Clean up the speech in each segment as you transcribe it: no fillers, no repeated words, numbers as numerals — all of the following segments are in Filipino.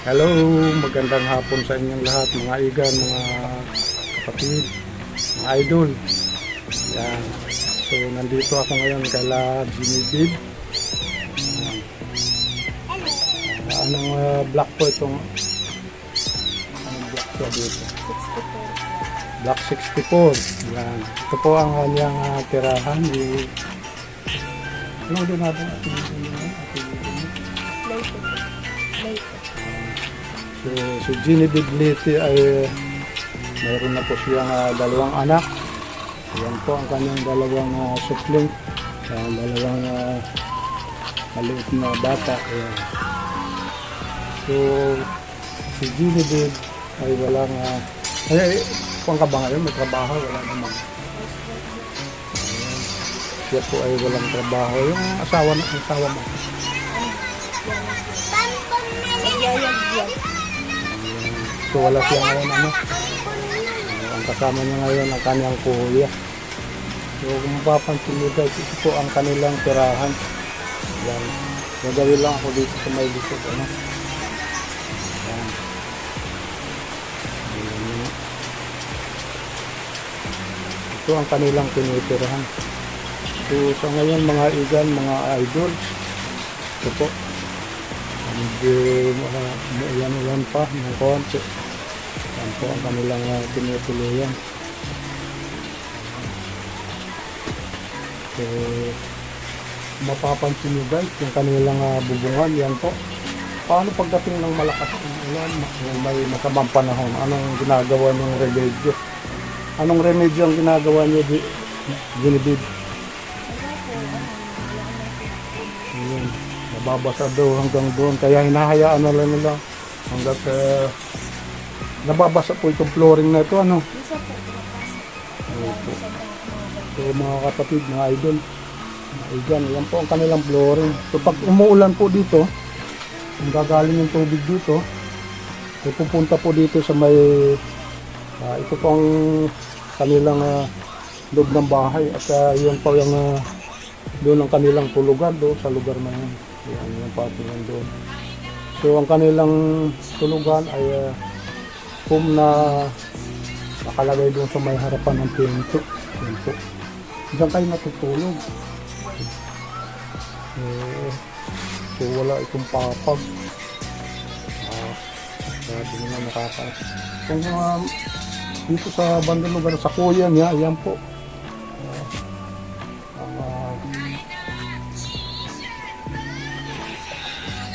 Hello, magandang hapon sa inyong lahat, mga igan, mga kapatid, mga idol. Yan. So, nandito ako ngayon kala Jimmy Bib. Anong block po itong? Anong block po dito? 64. Block 64. Yan. Ito po ang kanyang tirahan. Anong doon natin? So, si Ginny Bigliti ay mayroon na po siyang dalawang anak. Ayan po ang kanyang dalawang supling. Dalawang maliit na bata. Ayan. So, si Ginny Big ay walang kung ka ba ngayon, may trabaho, wala naman. Ayan. Siya po ay walang trabaho. Yung asawa mo. So wala siya ngayon ang kasama niya ngayon ang kanyang kuya. So kung mapapansin niyo guys, ito po ang kanilang tirahan. Yan. Nagawin lang ako dito sa may likod. Yan. Ito ang kanilang tinitirahan. So sa ngayon mga igan, mga idol, ito po. Medyo ulan pa ng konti. Yan po ang kanilang tinutuloyan. So, mapapansin nyo guys, yung kanilang bubungan, yan po. Paano pagdating ng malakas ng ulan, may masamang panahon, anong ginagawa ng remedyo? Anong remedyo ang ginagawa nyo, Ginibib? Ayan. Nababasa daw hanggang doon, kaya hinahayaan na lang nila hanggat nababasa po itong flooring na ito, ano? So mga kapatid, mga idol, yan po ang kanilang flooring. So pag umuulan po dito, kung gagaling yung tubig dito, so pupunta po dito sa may ito po ang kanilang loob ng bahay at yun po yung doon ang kanilang tulugan doon sa lugar na yun. Yan yung patungan doon. So ang kanilang tulugan ay kung na nakalagay doon sa may harapan ng pinto. Pinto. Diyan kayo natutulog. So wala itong papag. Sabi nila nakaka. Kung dito sa bandang lugar sa kuya niya, ayan po.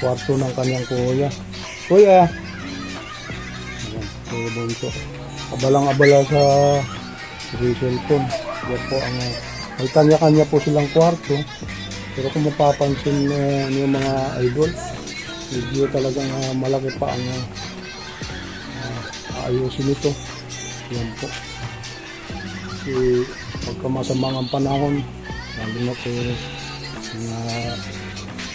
Kwarto ng kanyang kuya. Kuya! Ayan, kuya Bonso. Abalang-abala sa cellphone. Yan po ang may kanya-kanya po silang kwarto. Pero kung mapapansin niyo mga idol, medyo talagang malaki pa ang aayusin ito. Yan po. Kasi pagka masamang ang panahon, lalo na po na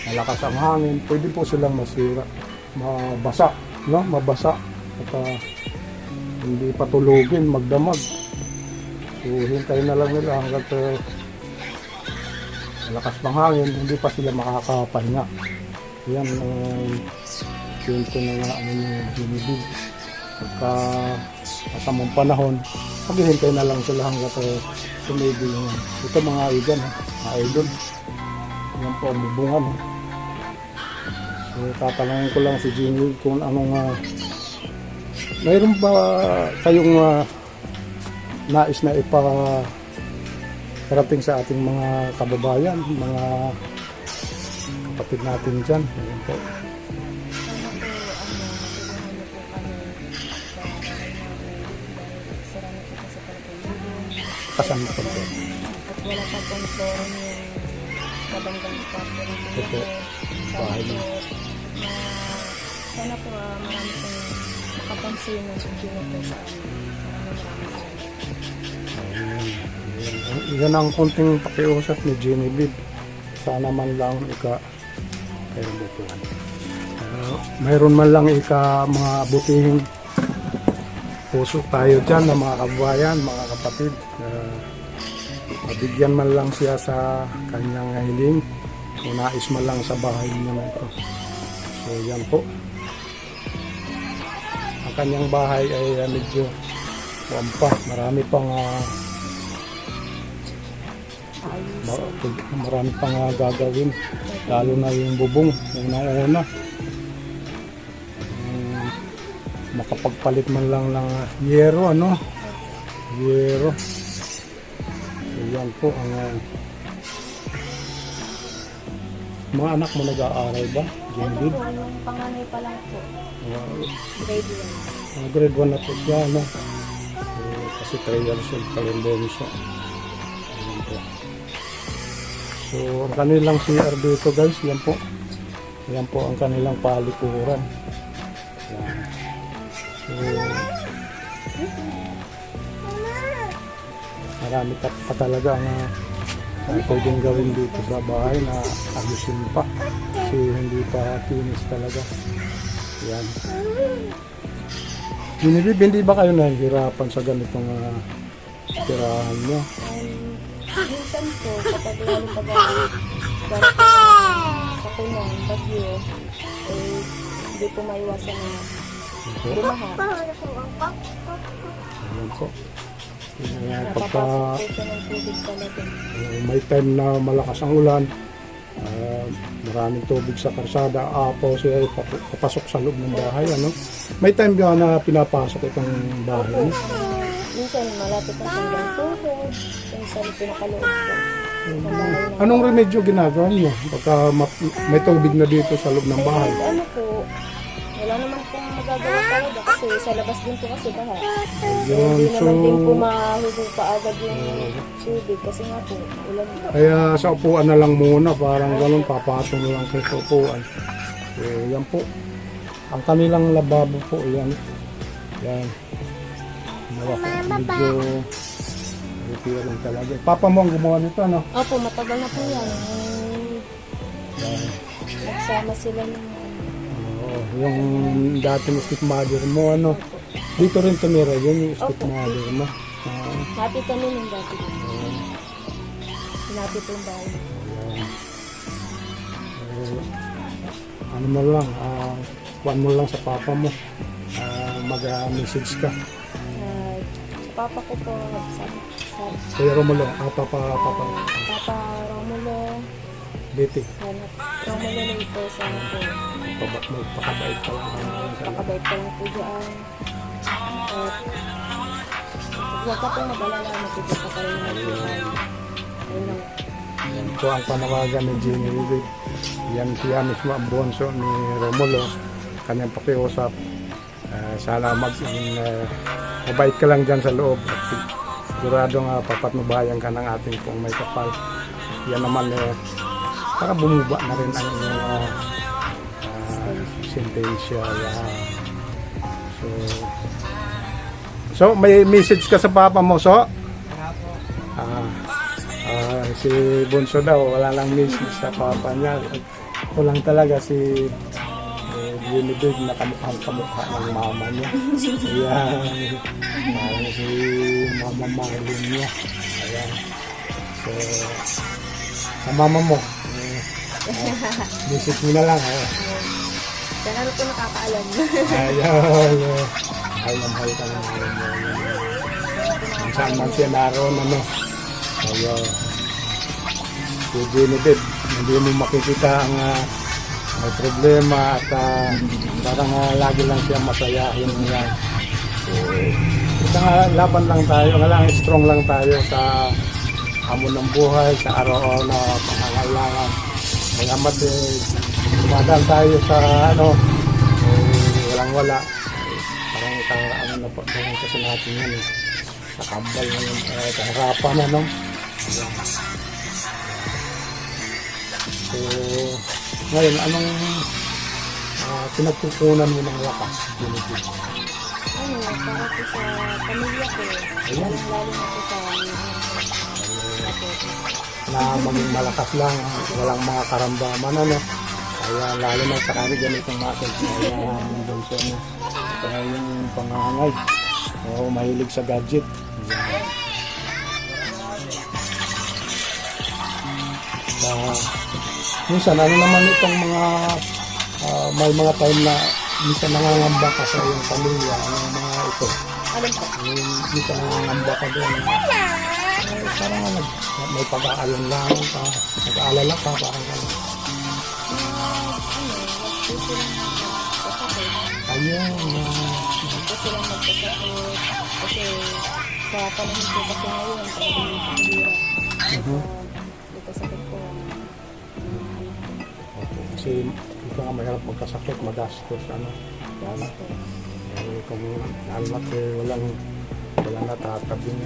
malakas ang hangin, pwede po silang masira, mabasa, no? Mabasa at hindi patulugin, magdamag. So hintayin na lang nila hanggang malakas ng hangin, hindi pa sila makakapahinga. Yan yun ko na nga ano yung binibig. Pagka masamang panahon, maghihintay na lang sila hanggang tumigil yun. Ito mga igan, mga idol. Yan po ang bubungan. So tatanungin ko lang si Jimmy kung anong mayroon ba kayong nais na iparating sa ating mga kababayan, mga kapatid natin dyan. Ayan po. Kasama po po. At wala pa pong flooring yung kabanggang kwarto ng mga Ito, bahay mo. Sana po marami pong makapansin ng sugino sa amin. Maraming salamat. Yan ang konting pakiusap ni Ginny Bib. Sana man lang mayroon man lang mga butihing puso tayo dyan na mga kabayan, mga kapatid. Mabigyan man lang siya sa kanyang hiling o nais man lang sa bahay niya na ito. So yan po. kanyang bahay ay medyo wampa. Marami pang marami pang gagawin, lalo na yung bubong unang-una. Makapagpalit man lang ng yero, ano, yero. So yan po ang mga anak mo nag-aaral ba? Ito Jingid? po, yung panganay pa lang po. Grade 1. Grade 1 na po siya, no? So, kasi 3 years old pa rin din siya. Ayan po. So, ang kanilang CR dito guys, yan po. Yan po ang kanilang palikuran. Yan. So, marami pa talaga ang pwedeng gawin dito sa bahay na ayusin pa. Kasi hindi pa finish talaga. Yan. Hindi ba kayo nahihirapan sa ganitong tirahan nyo? Minsan po, kapag lalo pag darating sa kunong, bagyo, eh, hindi po maiwasan na bumaha. Ayan po. Pagka Napapasok po siya ng tubig talaga. may time na malakas ang ulan, maraming tubig sa karsada, apo siya papasok sa loob ng bahay, ano? May time ba na pinapasok itong bahay Opo, niyo? minsan malapit na hanggang tuhod, minsan pinakaloob po. Ng bahay na. Anong remedyo ginagawa niyo pagka may tubig na dito sa loob ng bahay? Ano po, wala naman pong magagawa talaga kasi sa labas din po kasi baha. Yun, Hindi so naman din po mahugo pa agad yung tubig kasi nga po, ulan pa. kaya sa upuan na lang muna, parang ganun, papatong lang kayo sa upuan. So yan po, ang kanilang lababo po, yan. Yan. Medyo repairing talaga. Papa mo ang gumawa nito, ano? Opo, matagal na po yan. Yan. Nagsama sila ng Oo, yung dati mo stepmother mo, ano? Dito rin tumira, yun yung stepmother mo. happy kami nung dati dito. Hinapit yung bahay. Ano mo lang, kuhan mo lang sa papa mo. Mag-message ka. Sa papa ko po, Kaya Romulo, papa. Papa Romulo, Betty, Romulo na ito sa po. pakabait ka lang. Pakabait ka lang po dyan. At huwag ka pong mag-alala, matutupad ka rin ng buhay. Ayun lang. Yan po ang panawagan ni Jenny Rubik. Yan siya mismo ang bonso ni Romulo. Kanyang pakiusap. Sana mabait ka lang dyan sa loob. At sigurado nga papatnubayan ka ng ating pong may kapal. Yan naman para bumuba na rin ang sentensya. Yan. So may message ka sa papa mo, so? Si Bunso daw, wala lang message sa papa niya. Ito lang talaga si Unibig na kamukha ng mama niya. Ayan. Parang si Mama Marlene niya. Ayan. So, sa mama mo, message mo na lang. Sana ano po nakakaalam. Ayan. Mahal ka lang. Saan man siya naroon, ano. Ayan. Si Genevieve, hindi mo makikita ang may problema at parang lagi lang siya masayahin niya. So, laban lang tayo, strong lang tayo sa hamon ng buhay, sa araw-araw na pangangailangan. Magamat dumadaan tayo sa walang-wala. Parang na po kasi natin yan. Nakambal na yung kahirapan na, no? So, ngayon, anong pinagkukunan mo ng lakas? Ano, para po sa pamilya ko. Lalo na po sa na maging malakas lang, walang mga karamdaman, ano? Kaya lalo na sa kami ganitong muscle. Kaya yung bunso niya. Kaya yung pangangay. Oo, mahilig sa gadget. Minsan, ano naman itong mga may mga time na minsan nangangamba ka sa iyong pamilya, ang mga ito. Alin po? Minsan nangangamba ka doon. Parang may pag-aalang-langan ka, nag-aalala ka, parang gano'n. Wag po silang magpasakit. Ayun, Wag po silang magpasakit. Kasi sa panahon po kasi ngayon, talagang sa hirap. Dito sakit po. okay. Kasi ito nga mahirap magkasakit, magastos, ano. Gas po. Kung alam walang natatabing,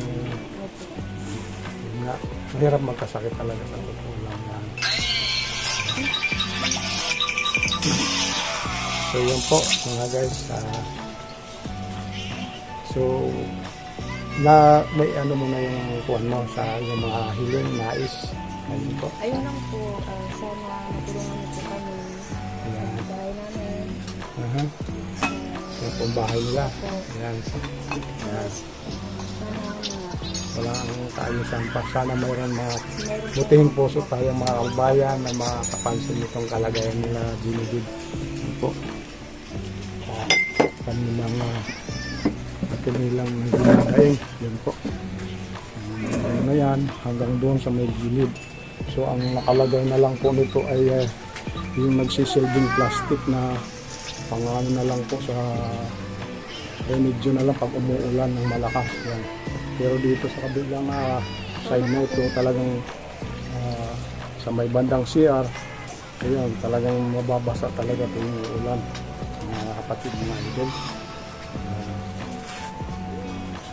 Opo. yun nga, mahirap magkasakit talaga sa totoo lang yan. So yun po mga guys, so may ano mo na yung kuwan mo sa yung mga hiling, nais, ayun po. Ayun lang po, sana matulungan niyo po kami Ayan. sa bahay namin. Yung pong bahay nila. Po. Ayan. Ayan. Sana Wala ang kaayusan pa. Sana mayroon mga meron po. butihing puso tayong mga kabayan na makapansin itong kalagayan nila Ginigid. Yun po. Kanilang ginagain. Yun po. Ano na yan, hanggang doon sa may gilid. So ang nakalagay na lang po nito ay yung nagsisilbing plastic na pangano na lang po sa remedyo na lang pag umuulan ng malakas. Yan. Pero dito sa kabilang side na ito talagang sa may bandang CR, ayun, talagang mababasa talaga ito yung ulan, mga kapatid, mga idol.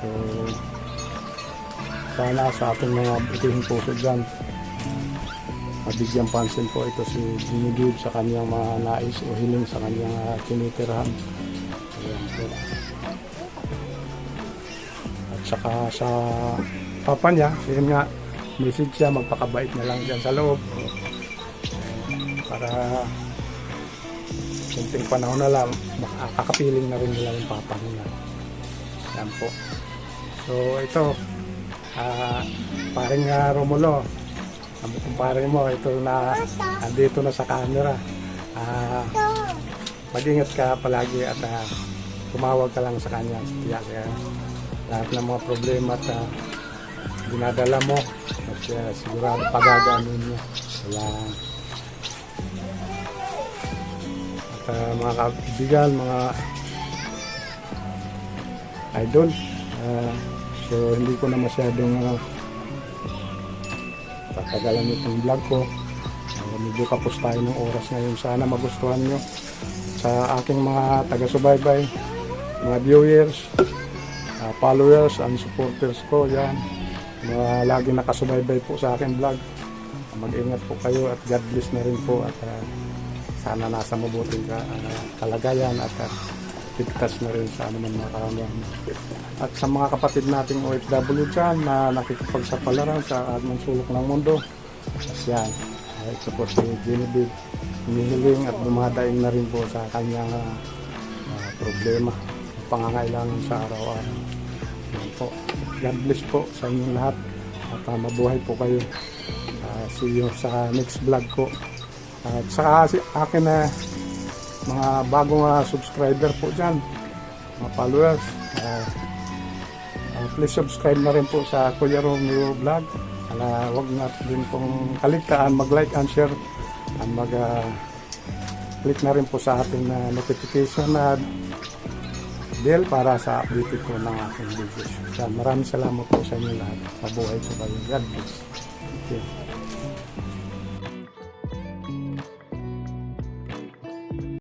So sana sa ating mga butihing puso dyan, mabigyan pansin po ito si Ginigib sa kanyang mga nais o hiling sa kanyang tinitirahan. Ayan po. At saka sa papa niya, yun nga, message siya, magpakabait na lang dyan sa loob. Para kunting panahon na lang, makakapiling na rin nila yung papa nila. Yan po. So ito, paring Romulo, ang kumpare mo, ito na, andito na sa camera. Mag-ingat ka palagi at tumawag ka lang sa kanya. Kaya lahat ng mga problema at dinadala mo at sigurado pagagamin niya. Kaya at mga kaibigan, mga idol, so hindi ko na masyadong tatagalan itong vlog ko. Medyo kapos tayo ng oras ngayon. Sana magustuhan nyo sa aking mga taga-subaybay, mga viewers, followers and supporters ko. Yan, mga lagi nakasubaybay po sa aking vlog. Mag-ingat po kayo at God bless na rin po at sana nasa mabuting kalagayan at ligtas na rin sa anuman mga karamdaman. At sa mga kapatid nating OFW dyan na nakikipagsapalaran sa anong sulok ng mundo, at yan, ito po si Ginigib, hinihiling at dumadaing na rin po sa kanyang problema, pangangailangan sa araw-araw. Yan po. God bless po sa inyong lahat at mabuhay po kayo. See you sa next vlog ko. At sa akin na mga bagong subscriber po dyan, mga followers, please subscribe na rin po sa Kuya Romeo Vlog. Huwag na din pong kaligtaan mag-like and share at mag-click na rin po sa ating notification na bell para sa update ko ng aking videos. Maraming salamat po sa inyo lahat. Mabuhay po kayo. God bless. Thank you.